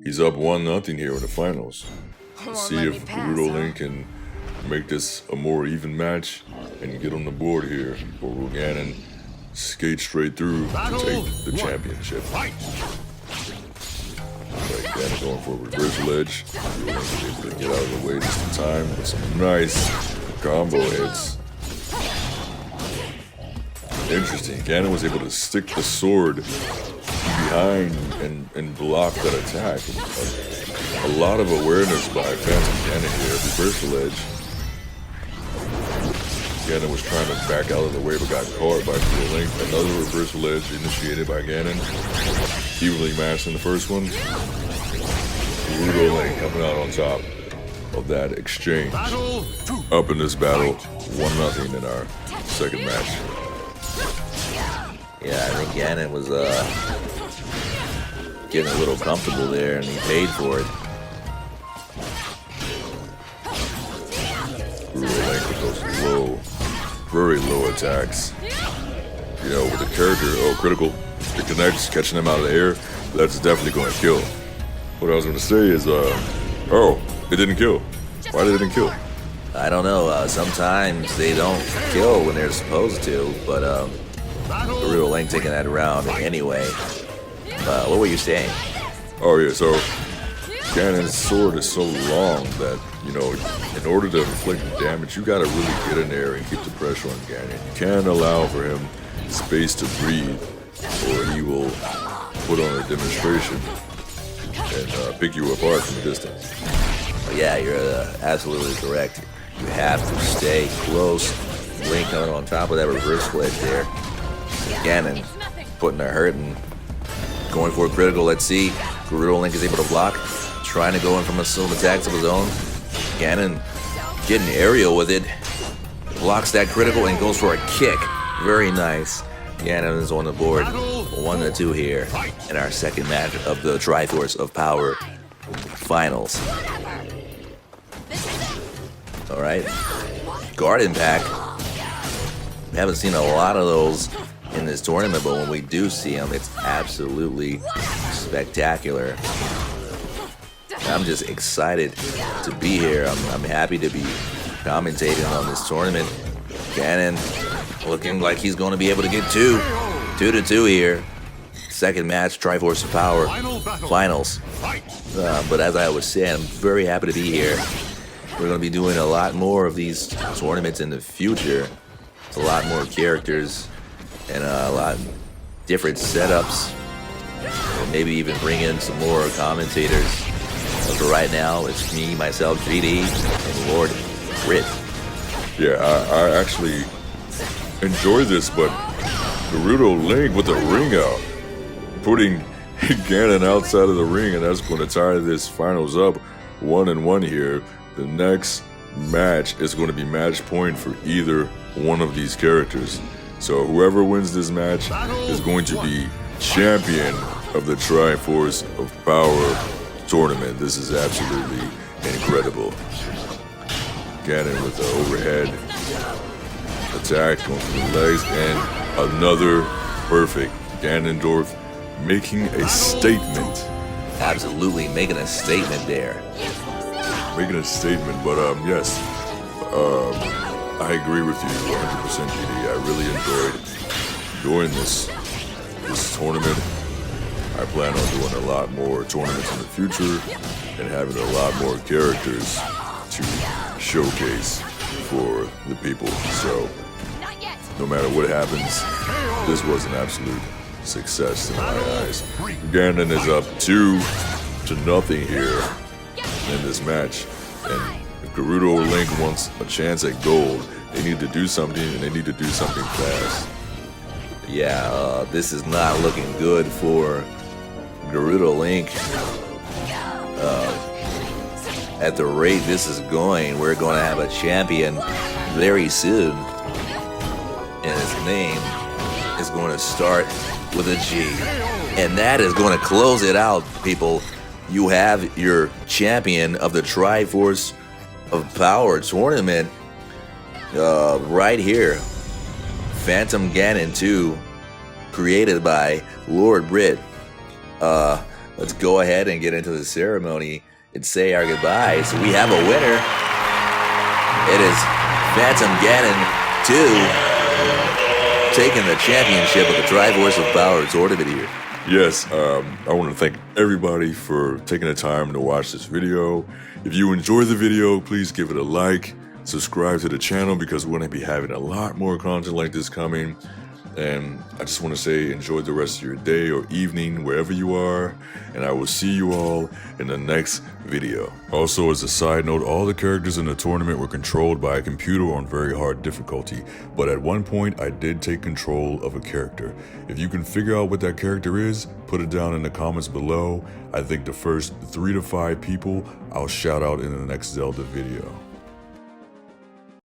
He's up 1-0 here in the finals. Let's see if Gerudo Link can make this a more even match and get on the board here. Or will Ganon skate straight through to take the championship? Ganon going for a reversal edge. Gerudo Link is able to get out of the way just in time with some nice combo hits. Interesting. Ganon was able to stick the sword behind and block that attack. A lot of awareness by Phantom Ganon here. Reversal edge. Ganon was trying to back out of the way but got caught by Gerudo Link. Another reversal edge initiated by Ganon. Evenly matched in the first one. Gerudo Link coming out on top of that exchange. Up in this battle, 1-0 in our second match.
Yeah, I think Ganon was getting a little comfortable there, and he paid for it.
Gerudo Link with those low, very low attacks. You know, with the character, critical, it connects, catching them out of the air. That's definitely going to kill. What I was going to say is, it didn't kill. Why did it didn't kill?
I don't know. Sometimes they don't kill when they're supposed to, but Gerudo Link taking that round anyway. What were you saying?
Oh yeah, so Ganon's sword is so long that, you know, in order to inflict damage, you gotta really get in there and keep the pressure on Ganon. You can't allow for him space to breathe, or he will put on a demonstration and pick you apart from a distance.
Yeah, you're absolutely correct. You have to stay close. Link coming on top of that reverse wedge there. Ganon putting a hurt and going for a critical. Let's see. Gerudo Link is able to block. Trying to go in from some attacks of his own. Ganon getting aerial with it. Blocks that critical and goes for a kick. Very nice. Ganon is on the board. 1-2 here in our second match of the Triforce of Power Finals. All right. Garden Pack. We haven't seen a lot of those in this tournament, but when we do see them, it's absolutely spectacular. I'm just excited to be here. I'm happy to be commentating on this tournament. Ganon Looking like he's going to be able to get 2. 2-2 here. Second match, Triforce of Power Finals. But as I was saying, I'm very happy to be here. We're going to be doing a lot more of these tournaments in the future. It's a lot more characters and a lot different setups. And maybe even bring in some more commentators. But for right now, it's me, myself, GD, and Lordbritt.
Yeah, I actually enjoy this, but Gerudo Link with the ring out, putting Ganon outside of the ring, and that's going to tie this finals up 1-1 here. The next match is going to be match point for either one of these characters. So whoever wins this match is going to be champion of the Triforce of Power tournament. This is absolutely incredible. Ganon with the overhead attack going through the legs, and another perfect Ganondorf making a statement.
Absolutely making a statement there.
Making a statement, but yes, I agree with you 100%, GD. I really enjoyed doing this tournament. I plan on doing a lot more tournaments in the future and having a lot more characters to showcase for the people. So no matter what happens, this was an absolute success in my eyes. Ganon is up 2-0 here in this match, and if Gerudo or Link wants a chance at gold, they need to do something, and they need to do something fast.
Yeah, this is not looking good for Gerudo Link. At the rate this is going, we're going to have a champion very soon, and his name is going to start with a G, and that is going to close it out, people. You have your champion of the Triforce of Power tournament right here. Phantom Ganon 2, created by Lordbritt. Let's go ahead and get into the ceremony and say our goodbyes. We have a winner. It is Phantom Ganon 2 taking the championship of the Triforce of Power tournament here.
Yes, I want to thank everybody for taking the time to watch this video. If you enjoyed the video, please give it a like, subscribe to the channel, because we're going to be having a lot more content like this coming. And I just want to say enjoy the rest of your day or evening, wherever you are, and I will see you all in the next video. Also, as a side note, all the characters in the tournament were controlled by a computer on very hard difficulty, but at one point I did take control of a character. If you can figure out what that character is, put it down in the comments below. I think the first 3 to 5 people I'll shout out in the next Zelda video.